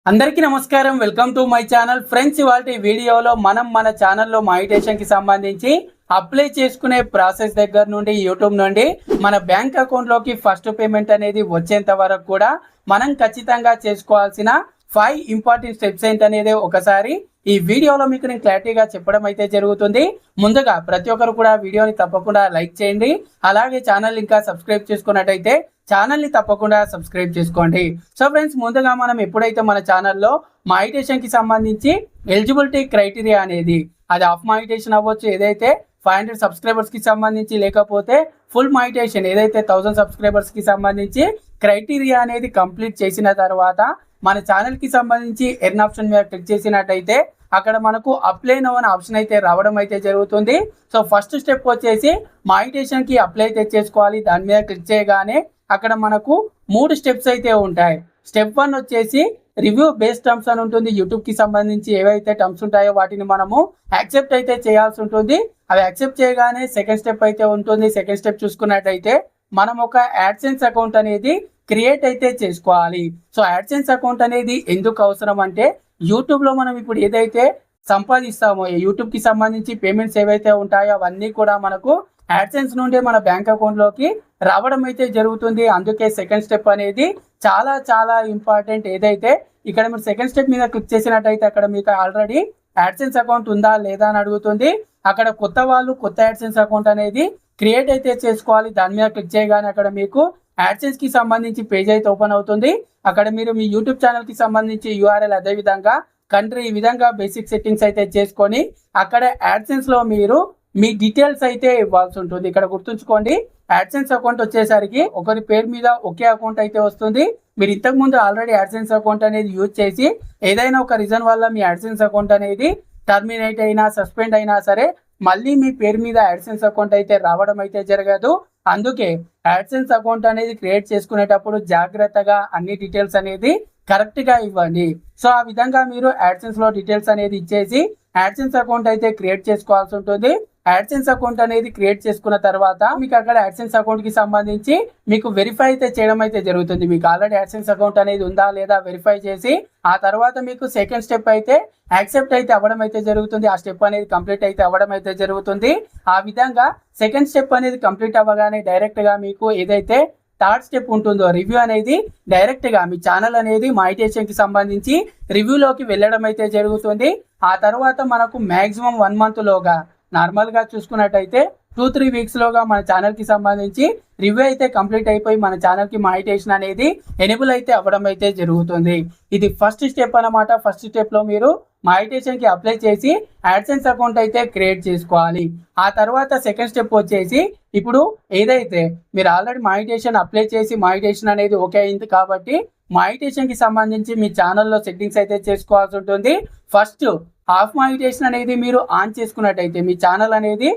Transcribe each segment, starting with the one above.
అందరికీ నమస్కారం. Welcome to my channel. Friends, ఇవాల్టి వీడియోలో మనం మన ఛానల్లో మానిటైజేషన్ కి సంబంధించి అప్లై చేసుకునే ప్రాసెస్ దగ్గర నుండి యూట్యూబ్ నుండి మన బ్యాంక్ అకౌంట్ లోకి ఫస్ట్ పేమెంట్ అనేది వచ్చేంత వరకు కూడా మనం ఖచ్చితంగా చేసుకోవాల్సిన 5 ఇంపార్టెంట్ స్టెప్స్ ఏంటనేది ఒకసారి ఈ వీడియోలో మీకు నేను క్లారిటీగా చెప్పడం అయితే జరుగుతుంది. ముందుగా ప్రతి ఒక్కరు కూడా వీడియోని తప్పకుండా లైక్ చేయండి. అలాగే ఛానల్ ఇంకా సబ్స్క్రైబ్ చేసుకున్నట్టయితే ఛానల్ ని తప్పకుండా సబ్స్క్రైబ్ చేసుకోండి. సో ఫ్రెండ్స్, ముందుగా మనం ఎప్పుడైతే మన ఛానల్లో మానిటైజేషన్ కి సంబంధించి ఎలిజిబిలిటీ క్రైటీరియా అనేది అది ఆఫ్ మానిటైజేషన్ అవ్వచ్చు, ఏదైతే 500 సబ్స్క్రైబర్స్ కి సంబంధించి, లేకపోతే ఫుల్ మానిటైజేషన్ ఏదైతే 1000 సబ్స్క్రైబర్స్ కి సంబంధించి క్రైటీరియా అనేది కంప్లీట్ చేసిన తర్వాత మన ఛానల్ కి సంబంధించి ఎర్న్ ఆప్షన్ మీద క్లిక్ చేసినట్టయితే అక్కడ మనకు అప్లై నౌ అనే ఆప్షన్ అయితే రావడం అయితే జరుగుతుంది. సో ఫస్ట్ స్టెప్ వచ్చేసి మానిటైజేషన్ కి అప్లై అయితే చేసుకోవాలి. దాని మీద క్లిక్ చేయగానే అక్కడ మనకు 3 స్టెప్స్ అయితే ఉంటాయి. స్టెప్ 1 వచ్చేసి రివ్యూ బేస్డ్ టర్మ్స్ అని ఉంటుంది. యూట్యూబ్ కి సంబంధించి ఏవైతే టర్మ్స్ ఉంటాయో వాటిని మనము యాక్సెప్ట్ అయితే చేయాల్సి ఉంటుంది. అవి యాక్సెప్ట్ చేయగానే సెకండ్ స్టెప్ అయితే ఉంటుంది. సెకండ్ స్టెప్ చూసుకున్నట్టయితే మనం ఒక యాడ్సెన్స్ అకౌంట్ అనేది క్రియేట్ అయితే చేసుకోవాలి. సో యాడ్సెన్స్ అకౌంట్ అనేది ఎందుకు అవసరం అంటే, యూట్యూబ్ లో మనం ఇప్పుడు ఏదైతే సంపాదిస్తామో యూట్యూబ్ కి సంబంధించి పేమెంట్స్ ఏవైతే ఉంటాయో అవన్నీ కూడా మనకు యాడ్సెన్స్ నుండి మన బ్యాంక్ అకౌంట్ లోకి రావడం అయితే జరుగుతుంది. అందుకే సెకండ్ స్టెప్ అనేది చాలా చాలా ఇంపార్టెంట్. ఏదైతే ఇక్కడ మీరు సెకండ్ స్టెప్ మీద క్లిక్ చేసినట్టయితే అక్కడ మీకు ఆల్రెడీ యాడ్సెన్స్ అకౌంట్ ఉందా లేదా అని అడుగుతుంది. అక్కడ కొత్త వాళ్ళు కొత్త యాడ్సెన్స్ అకౌంట్ అనేది క్రియేట్ అయితే చేసుకోవాలి. దాని మీద క్లిక్ చేయగానే అక్కడ మీకు యాడ్సెన్స్ కి సంబంధించి పేజ్ అయితే ఓపెన్ అవుతుంది. అక్కడ మీరు మీ యూట్యూబ్ ఛానల్ కి సంబంధించి URL, అదే విధంగా కంట్రీ, ఈ విధంగా బేసిక్ సెట్టింగ్స్ అయితే చేసుకొని అక్కడ యాడ్సెన్స్ లో మీరు మీ డీటెయిల్స్ అయితే ఇవ్వాల్సి ఉంటుంది. ఇక్కడ గుర్తుంచుకోండి, యాడ్సెన్స్ అకౌంట్ వచ్చేసరికి ఒకరి పేరు మీద ఒకే అకౌంట్ అయితే వస్తుంది. మీరు ఇంతకు ముందు ఆల్రెడీ యాడ్సెన్స్ అకౌంట్ అనేది యూజ్ చేసి ఏదైనా ఒక రీజన్ వల్ల మీ యాడ్సెన్స్ అకౌంట్ అనేది టర్మినేట్ అయినా, సస్పెండ్ అయినా సరే మళ్ళీ మీ పేరు మీద యాడ్సెన్స్ అకౌంట్ అయితే రావడం అయితే జరగదు. అందుకే యాడ్సెన్స్ అకౌంట్ అనేది క్రియేట్ చేసుకునేటప్పుడు జాగ్రత్తగా అన్ని డీటెయిల్స్ అనేది కరెక్ట్ గా ఇవ్వండి. సో ఆ విధంగా మీరు యాడ్సెన్స్ లో డీటెయిల్స్ అనేది ఇచ్చేసి యాడ్సెన్స్ అకౌంట్ అయితే క్రియేట్ చేసుకోవాల్సి ఉంటుంది. యాడ్సెన్స్ అకౌంట్ అనేది క్రియేట్ చేసుకున్న తర్వాత మీకు అక్కడ యాడ్సెన్స్ అకౌంట్ కి సంబంధించి మీకు వెరిఫై అయితే చేయడం అయితే జరుగుతుంది. మీకు ఆల్రెడీ యాడ్సెన్స్ అకౌంట్ అనేది ఉందా లేదా వెరిఫై చేసి ఆ తర్వాత మీకు సెకండ్ స్టెప్ అయితే యాక్సెప్ట్ అయితే అవ్వడం అయితే జరుగుతుంది. ఆ స్టెప్ అనేది కంప్లీట్ అయితే అవ్వడం అయితే జరుగుతుంది. ఆ విధంగా సెకండ్ స్టెప్ అనేది కంప్లీట్ అవ్వగానే డైరెక్ట్ గా మీకు ఏదైతే థర్డ్ స్టెప్ ఉంటుందో రివ్యూ అనేది డైరెక్ట్ గా మీ ఛానల్ అనేది మానిటైజేషన్ కి సంబంధించి రివ్యూలోకి వెళ్ళడం అయితే జరుగుతుంది. ఆ తర్వాత మనకు మాక్సిమం 1 మంత్ లోగా, నార్మల్ గా చూసుకున్నట్టయితే 2-3 వీక్స్ లోగా మన ఛానల్ కి సంబంధించి రివ్యూ అయితే కంప్లీట్ అయిపోయి మన ఛానల్ కి మానిటైజేషన్ అనేది ఎనేబుల్ అయితే అవ్వడం అయితే జరుగుతుంది. ఇది ఫస్ట్ స్టెప్ అన్నమాట. ఫస్ట్ స్టెప్ లో మీరు మానిటైజేషన్ కి అప్లై చేసి యాడ్సెన్స్ అకౌంట్ అయితే క్రియేట్ చేసుకోవాలి. ఆ తర్వాత సెకండ్ స్టెప్ వచ్చేసి ఇప్పుడు ఏదైతే మీరు ఆల్రెడీ మానిటైజేషన్ అప్లై చేసి మానిటైజేషన్ అనేది ఓకే అయింది కాబట్టి మానిటైజేషన్ కి సంబంధించి మీ ఛానల్లో సెట్టింగ్స్ అయితే చేసుకోవాల్సి ఉంటుంది. ఫస్ట్ ఆఫ్ మానిటైజేషన్ అనేది మీరు ఆన్ చేసుకున్నట్టయితే మీ ఛానల్ అనేది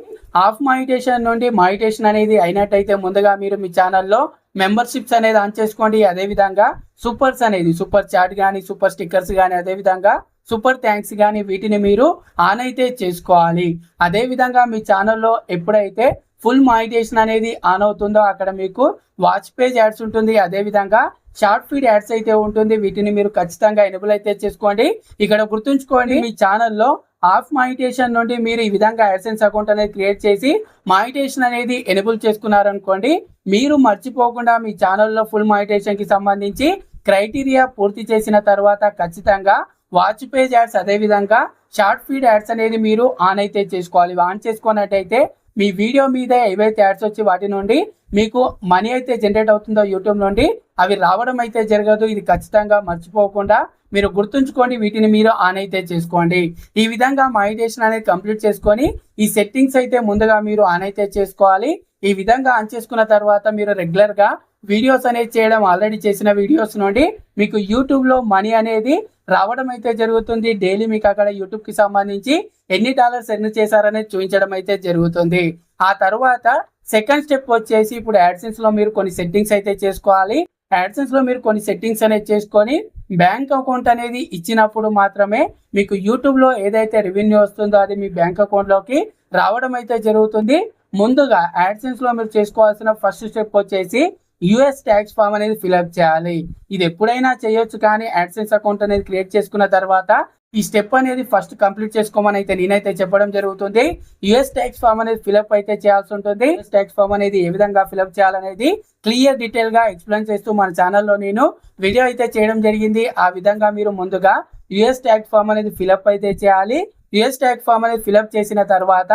ఆఫ్ మానిటైజేషన్ నుండి మానిటైజేషన్ అనేది అయినట్టయితే ముందుగా మీరు మీ ఛానల్లో మెంబర్షిప్స్ అనేది ఆన్ చేసుకోండి. అదేవిధంగా సూపర్స్ అనేది సూపర్ చాట్ కానీ, సూపర్ స్టిక్కర్స్ కానీ, అదేవిధంగా సూపర్ థ్యాంక్స్ కానీ వీటిని మీరు ఆన్ అయితే చేసుకోవాలి. అదేవిధంగా మీ ఛానల్లో ఎప్పుడైతే ఫుల్ మానిటైజేషన్ అనేది ఆన్ అవుతుందో అక్కడ మీకు వాచ్ పేజ్ యాడ్స్ ఉంటుంది. అదేవిధంగా షార్ట్ ఫీడ్ యాడ్స్ అయితే ఉంటుంది. వీటిని మీరు ఖచ్చితంగా ఎనేబుల్ అయితే చేసుకోండి. ఇక్కడ గుర్తుంచుకోండి, మీ ఛానల్లో ఆఫ్ మానిటైజేషన్ నుండి మీరు ఈ విధంగా యాడ్సెన్స్ అకౌంట్ అనేది క్రియేట్ చేసి మానిటైజేషన్ అనేది ఎనేబుల్ చేసుకున్నారనుకోండి, మీరు మర్చిపోకుండా మీ ఛానల్లో ఫుల్ మానిటైజేషన్ కి సంబంధించి క్రైటీరియా పూర్తి చేసిన తర్వాత ఖచ్చితంగా వాచ్ పేజ్ యాడ్స్, అదేవిధంగా షార్ట్ ఫీడ్ యాడ్స్ అనేది మీరు ఆన్ అయితే చేసుకోవాలి. ఆన్ చేసుకున్నట్టయితే మీ వీడియో మీద ఏవైతే యాడ్స్ వచ్చి వాటి నుండి మీకు మనీ అయితే జనరేట్ అవుతుందో యూట్యూబ్ నుండి అవి రావడం అయితే జరగదు. ఇది ఖచ్చితంగా మర్చిపోకుండా మీరు గుర్తుంచుకోండి. వీటిని మీరు ఆన్ అయితే చేసుకోండి. ఈ విధంగా మానిటైజేషన్ అనేది కంప్లీట్ చేసుకొని ఈ సెట్టింగ్స్ అయితే ముందుగా మీరు ఆన్ అయితే చేసుకోవాలి. ఈ విధంగా ఆన్ చేసుకున్న తర్వాత మీరు రెగ్యులర్ గా వీడియోస్ అనేది చేయడం, ఆల్రెడీ చేసిన వీడియోస్ నుండి మీకు యూట్యూబ్ లో మనీ అనేది రావడం అయితే జరుగుతుంది. డైలీ మీకు అక్కడ యూట్యూబ్ కి సంబంధించి ఎన్ని డాలర్స్ ఎర్న్ చేశారనేది చూపించడం అయితే జరుగుతుంది. ఆ తర్వాత సెకండ్ స్టెప్ వచ్చేసి ఇప్పుడు యాడ్సెన్స్ లో మీరు కొన్ని సెట్టింగ్స్ అయితే చేసుకోవాలి. యాడ్సెన్స్ లో మీరు కొన్ని సెట్టింగ్స్ అనేది చేసుకొని బ్యాంక్ అకౌంట్ అనేది ఇచ్చినప్పుడు మాత్రమే మీకు యూట్యూబ్ లో ఏదైతే రెవెన్యూ వస్తుందో అది మీ బ్యాంక్ అకౌంట్ లోకి రావడం అయితే జరుగుతుంది. ముందుగా యాడ్సెన్స్ లో మీరు చేసుకోవాల్సిన ఫస్ట్ స్టెప్ వచ్చేసి యుఎస్ ట్యాక్స్ ఫామ్ అనేది ఫిల్అప్ చేయాలి. ఇది ఎప్పుడైనా చేయొచ్చు, కానీ యాడ్సెన్స్ అకౌంట్ అనేది క్రియేట్ చేసుకున్న తర్వాత ఈ స్టెప్ అనేది ఫస్ట్ కంప్లీట్ చేసుకోమని అయితే నేనైతే చెప్పడం జరుగుతుంది. యుఎస్ ట్యాక్స్ ఫామ్ అనేది ఫిల్అప్ అయితే చేయాల్సి ఉంటుంది. యుఎస్ ట్యాక్స్ ఫామ్ అనేది ఏ విధంగా ఫిల్అప్ చేయాలనేది క్లియర్ డీటెయిల్ గా ఎక్స్ప్లెయిన్ చేస్తూ మన ఛానల్లో నేను వీడియో అయితే చేయడం జరిగింది. ఆ విధంగా మీరు ముందుగా యుఎస్ ట్యాక్స్ ఫామ్ అనేది ఫిల్అప్ అయితే చేయాలి. యుఎస్ ట్యాక్స్ ఫామ్ అనేది ఫిల్అప్ చేసిన తర్వాత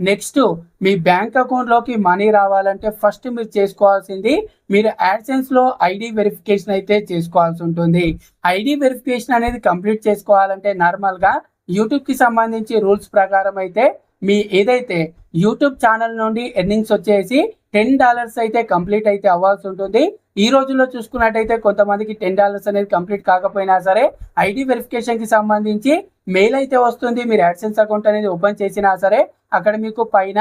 నెక్స్ట్ మీ బ్యాంక్ అకౌంట్ లోకి మనీ రావాలంటే ఫస్ట్ మీరు చేసుకోవాల్సింది, మీరు యాడ్సెన్స్ లో ఐడి వెరిఫికేషన్ అయితే చేసుకోవాల్సి ఉంటుంది. ఐడి వెరిఫికేషన్ అనేది కంప్లీట్ చేసుకోవాలంటే నార్మల్ గా యూట్యూబ్ కి సంబంధించి రూల్స్ ప్రకారం అయితే మీ ఏదైతే యూట్యూబ్ ఛానల్ నుండి ఎర్నింగ్స్ వచ్చేసి $10 అయితే కంప్లీట్ అయితే అవ్వాల్సి ఉంటుంది. ఈ రోజుల్లో చూసుకున్నట్టయితే కొంతమందికి $10 అనేది కంప్లీట్ కాకపోయినా సరే ఐడి వెరిఫికేషన్ కి సంబంధించి మెయిల్ అయితే వస్తుంది. మీరు యాడ్సెన్స్ అకౌంట్ అనేది ఓపెన్ చేసినా సరే అక్కడ మీకు పైన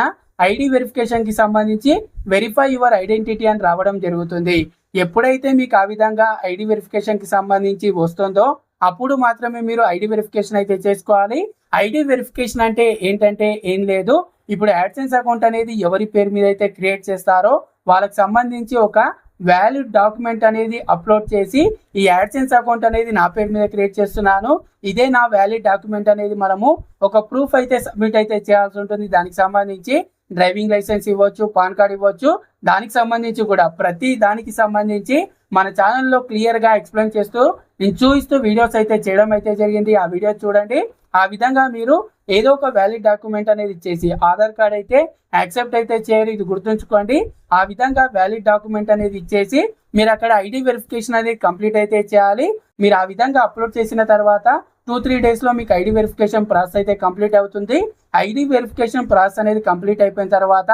ఐడి వెరిఫికేషన్ కి సంబంధించి వెరిఫై యువర్ ఐడెంటిటీ అని రావడం జరుగుతుంది. ఎప్పుడైతే మీకు ఆ విధంగా ఐడి వెరిఫికేషన్ కి సంబంధించి వస్తుందో అప్పుడు మాత్రమే మీరు ఐడి వెరిఫికేషన్ అయితే చేసుకోవాలి. ఐడి వెరిఫికేషన్ అంటే ఏంటంటే ఏం లేదు, ఇప్పుడు యాడ్సెన్స్ అకౌంట్ అనేది ఎవరి పేరు మీద అయితే క్రియేట్ చేస్తారో వాళ్ళకి సంబంధించి ఒక వ్యాలిడ్ డాక్యుమెంట్ అనేది అప్లోడ్ చేసి ఈ యాడ్సెన్స్ అకౌంట్ అనేది నా పేరు మీద క్రియేట్ చేస్తున్నాను, ఇదే నా వ్యాలిడ్ డాక్యుమెంట్ అనేది మనము ఒక ప్రూఫ్ అయితే సబ్మిట్ అయితే చేయాల్సి ఉంటుంది. దానికి సంబంధించి డ్రైవింగ్ లైసెన్స్ ఇవ్వచ్చు, పాన్ కార్డ్ ఇవ్వచ్చు. దానికి సంబంధించి కూడా ప్రతి దానికి సంబంధించి మన ఛానల్లో క్లియర్ గా ఎక్స్ప్లెయిన్ చేస్తూ నేను చూపిస్తూ వీడియోస్ అయితే చేయడం అయితే జరిగింది. ఆ వీడియో చూడండి. ఆ విధంగా మీరు ఏదో ఒక వ్యాలిడ్ డాక్యుమెంట్ అనేది ఇచ్చేసి ఆధార్ కార్డ్ అయితే యాక్సెప్ట్ అయితే చేయరు, ఇది గుర్తుంచుకోండి. ఆ విధంగా వ్యాలిడ్ డాక్యుమెంట్ అనేది ఇచ్చేసి మీరు అక్కడ ఐడి వెరిఫికేషన్ అనేది కంప్లీట్ అయితే చేయాలి. మీరు ఆ విధంగా అప్లోడ్ చేసిన తర్వాత 2-3 days లో మీకు ఐడి వెరిఫికేషన్ ప్రాసెస్ అయితే కంప్లీట్ అవుతుంది. ఐడి వెరిఫికేషన్ ప్రాసెస్ అనేది కంప్లీట్ అయిపోయిన తర్వాత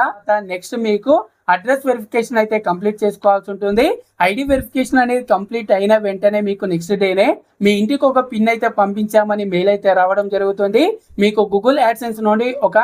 నెక్స్ట్ మీకు అడ్రస్ వెరిఫికేషన్ అయితే కంప్లీట్ చేసుకోవాల్సి ఉంటుంది. ఐడి వెరిఫికేషన్ అనేది కంప్లీట్ అయిన వెంటనే మీకు నెక్స్ట్ డేనే మీ ఇంటికి ఒక పిన్ అయితే పంపించామని మెయిల్ అయితే రావడం జరుగుతుంది. మీకు గూగుల్ యాడ్సెన్స్ నుండి ఒక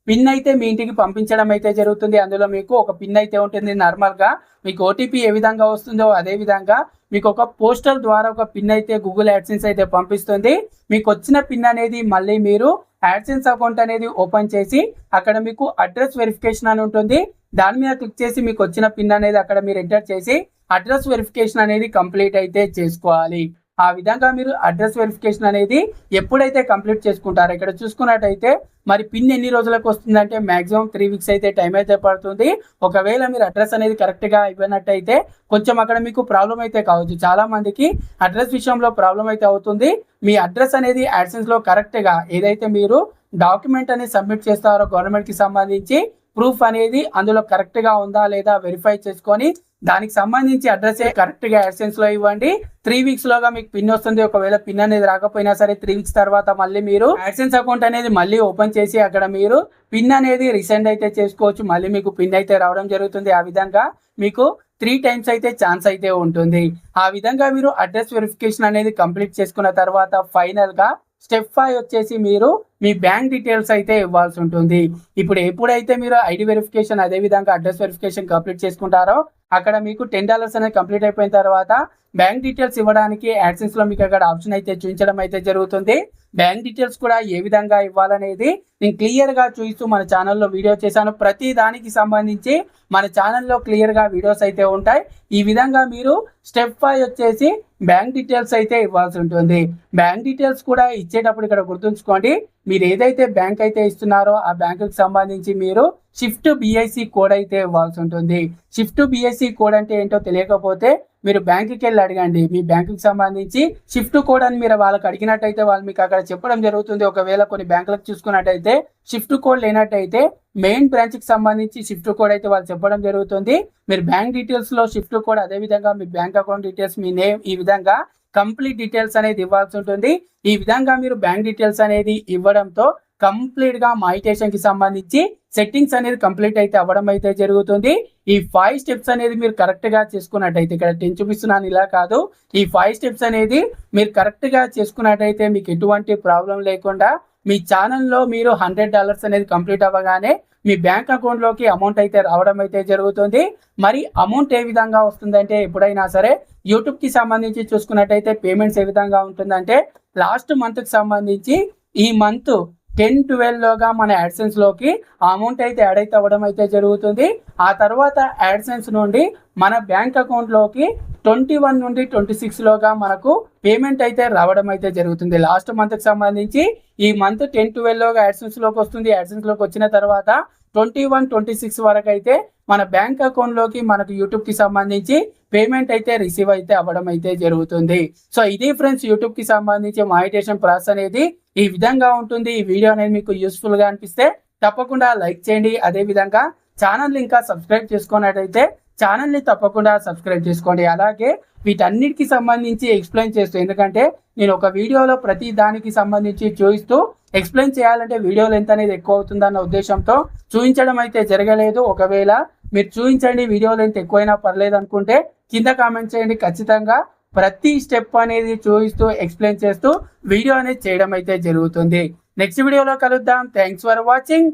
పిన్ అయితే మీ ఇంటికి పంపించడం అయితే జరుగుతుంది. అందులో మీకు ఒక పిన్ అయితే ఉంటుంది. నార్మల్ గా మీకు ఓటీపీ ఏ విధంగా వస్తుందో అదే విధంగా మీకు ఒక పోస్టల్ ద్వారా ఒక పిన్ అయితే గూగుల్ యాడ్సెన్స్ అయితే పంపిస్తుంది. మీకు వచ్చిన పిన్ అనేది మళ్ళీ మీరు యాడ్సెన్స్ అకౌంట్ అనేది ఓపెన్ చేసి అక్కడ మీకు అడ్రస్ వెరిఫికేషన్ అని ఉంటుంది. దాని మీద క్లిక్ చేసి మీకు వచ్చిన పిన్ అనేది అక్కడ మీరు ఎంటర్ చేసి అడ్రస్ వెరిఫికేషన్ అనేది కంప్లీట్ అయితే చేసుకోవాలి. ఆ విధంగా మీరు అడ్రస్ వెరిఫికేషన్ అనేది ఎప్పుడైతే కంప్లీట్ చేసుకుంటారో ఇక్కడ చూసుకున్నట్టయితే మరి పిన్ ఎన్ని రోజులకు వస్తుందంటే మాక్సిమం 3 weeks అయితే టైం అయితే పడుతుంది. ఒకవేళ మీరు అడ్రస్ అనేది కరెక్ట్ గా ఇవ్వనట్టయితే కొంచెం అక్కడ మీకు ప్రాబ్లం అయితే కావచ్చు. చాలా మందికి అడ్రస్ విషయంలో ప్రాబ్లం అయితే అవుతుంది. మీ అడ్రస్ అనేది యాడ్సెన్స్ లో కరెక్ట్ గా ఏదైతే మీరు డాక్యుమెంట్ అనేది సబ్మిట్ చేస్తారో గవర్నమెంట్ కి సంబంధించి ప్రూఫ్ అనేది అందులో కరెక్ట్ గా ఉందా లేదా వెరిఫై చేసుకొని దానికి సంబంధించి అడ్రస్ కరెక్ట్ గా యాడ్సెన్స్ లో ఇవ్వండి. 3 weeks లోగా మీకు పిన్ వస్తుంది. ఒకవేళ పిన్ అనేది రాకపోయినా సరే 3 weeks తర్వాత మళ్ళీ మీరు యాడ్సెన్స్ అకౌంట్ అనేది మళ్ళీ ఓపెన్ చేసి అక్కడ మీరు పిన్ అనేది రీసెండ్ అయితే చేసుకోవచ్చు. మళ్ళీ మీకు పిన్ అయితే రావడం జరుగుతుంది. ఆ విధంగా మీకు 3 times అయితే ఛాన్స్ అయితే ఉంటుంది. ఆ విధంగా మీరు అడ్రస్ వెరిఫికేషన్ అనేది కంప్లీట్ చేసుకున్న తర్వాత ఫైనల్ గా స్టెప్ 5 వచ్చేసి మీరు మీ బ్యాంక్ డీటెయిల్స్ అయితే ఇవ్వాల్సి ఉంటుంది. ఇప్పుడు ఎప్పుడైతే మీరు ఐడి వెరిఫికేషన్ అదే విధంగా అడ్రస్ వెరిఫికేషన్ కంప్లీట్ చేసుకుంటారో అక్కడ మీకు $10 అనేది కంప్లీట్ అయిపోయిన తర్వాత బ్యాంక్ డీటెయిల్స్ ఇవ్వడానికి యాడ్సెన్స్ లో మీకు అక్కడ ఆప్షన్ అయితే చూపించడం అయితే జరుగుతుంది. బ్యాంక్ డీటెయిల్స్ కూడా ఏ విధంగా ఇవ్వాలనేది నేను క్లియర్ గా చూపిస్తూ మన ఛానల్లో వీడియో చేశాను. ప్రతి దానికి సంబంధించి మన ఛానల్లో క్లియర్ గా వీడియోస్ అయితే ఉంటాయి. ఈ విధంగా మీరు స్టెప్ 5 వచ్చేసి బ్యాంక్ డీటెయిల్స్ అయితే ఇవ్వాల్సి ఉంటుంది. బ్యాంక్ డీటెయిల్స్ కూడా ఇచ్చేటప్పుడు ఇక్కడ గుర్తుంచుకోండి, మీరు ఏదైతే బ్యాంక్ అయితే ఇస్తున్నారో ఆ బ్యాంకుకి సంబంధించి మీరు షిఫ్ట్ బిఐసి కోడ్ అయితే ఇవ్వాల్సి ఉంటుంది. షిఫ్ట్ బిఐసి కోడ్ అంటే ఏంటో తెలియకపోతే మీరు బ్యాంకుకి వెళ్ళి అడగండి. మీ బ్యాంకుకి సంబంధించి షిఫ్ట్ కోడ్ అని మీరు వాళ్ళకి అడిగినట్టయితే వాళ్ళు మీకు అక్కడ చెప్పడం జరుగుతుంది. ఒకవేళ కొన్ని బ్యాంకులకు చూసుకున్నట్టయితే షిఫ్ట్ కోడ్ లేనట్టయితే మెయిన్ బ్రాంచ్ కి సంబంధించి షిఫ్ట్ కోడ్ అయితే వాళ్ళు చెప్పడం జరుగుతుంది. మీరు బ్యాంక్ డీటెయిల్స్ లో షిఫ్ట్ కోడ్ అదే విధంగా మీ బ్యాంక్ అకౌంట్ డీటెయిల్స్ మీ నేమ్ ఈ విధంగా కంప్లీట్ డీటెయిల్స్ అనేది ఇవ్వాల్సి ఉంటుంది. ఈ విధంగా మీరు బ్యాంక్ డీటెయిల్స్ అనేది ఇవ్వడంతో కంప్లీట్ గా మానిటైజేషన్ కి సంబంధించి సెట్టింగ్స్ అనేది కంప్లీట్ అయితే అవ్వడం అయితే జరుగుతుంది. ఈ 5 steps అనేది మీరు కరెక్ట్ గా చేసుకున్నట్టయితే ఇక్కడ 10 చూపిస్తున్నాను ఇలా కాదు, ఈ 5 steps అనేది మీరు కరెక్ట్ గా చేసుకున్నట్టయితే మీకు ఎటువంటి ప్రాబ్లం లేకుండా మీ ఛానల్లో మీరు $100 అనేది కంప్లీట్ అవ్వగానే మీ బ్యాంక్ అకౌంట్ లోకి అమౌంట్ అయితే రావడం అయితే జరుగుతుంది. మరి అమౌంట్ ఏ విధంగా వస్తుందంటే ఎప్పుడైనా సరే యూట్యూబ్ కి సంబంధించి చూసుకున్నట్టయితే పేమెంట్స్ ఏ విధంగా ఉంటుందంటే లాస్ట్ మంత్ కి సంబంధించి ఈ మంత్ 10-12 లోగా మన యాడ్సెన్స్ లోకి అమౌంట్ అయితే యాడ్ అయితే అవ్వడం అయితే జరుగుతుంది. ఆ తర్వాత యాడ్సెన్స్ నుండి మన బ్యాంక్ అకౌంట్లోకి 21 నుండి 26 లోగా మనకు పేమెంట్ అయితే రావడం అయితే జరుగుతుంది. లాస్ట్ మంత్కి సంబంధించి ఈ మంత్ 10-12 లోగా యాడ్సెన్స్లోకి వస్తుంది. యాడ్సెన్స్లోకి వచ్చిన తర్వాత 21-26 వరకు అయితే మన బ్యాంక్ అకౌంట్లోకి మనకు యూట్యూబ్కి సంబంధించి పేమెంట్ అయితే రిసీవ్ అయితే అవ్వడం అయితే జరుగుతుంది. సో ఇది ఫ్రెండ్స్ యూట్యూబ్కి సంబంధించి మానిటైజేషన్ ప్రాసెస్ అనేది ఈ విధంగా ఉంటుంది. ఈ వీడియో అనేది మీకు యూస్ఫుల్గా అనిపిస్తే తప్పకుండా లైక్ చేయండి. అదేవిధంగా ఛానల్ని ఇంకా సబ్స్క్రైబ్ చేసుకున్నట్టయితే ఛానల్ని తప్పకుండా సబ్స్క్రైబ్ చేసుకోండి. అలాగే వీటన్నిటికి సంబంధించి ఎక్స్ప్లెయిన్ చేస్తూ, ఎందుకంటే నేను ఒక వీడియోలో ప్రతి దానికి సంబంధించి చూపిస్తూ ఎక్స్ప్లెయిన్ చేయాలంటే వీడియో లెంత్ అనేది ఎక్కువ అవుతుందన్న ఉద్దేశంతో చూపించడం అయితే జరగలేదు. ఒకవేళ మీరు చూపించండి వీడియో లెంత్ ఎక్కువైనా పర్లేదు అనుకుంటే కింద కామెంట్ చేయండి. ఖచ్చితంగా ప్రతి స్టెప్ అనేది చూపిస్తూ ఎక్స్ప్లెయిన్ చేస్తూ వీడియో అనేది చేయడం అయితే జరుగుతుంది. నెక్స్ట్ వీడియోలో కలుద్దాం. Thanks for watching.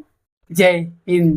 జై హింద్.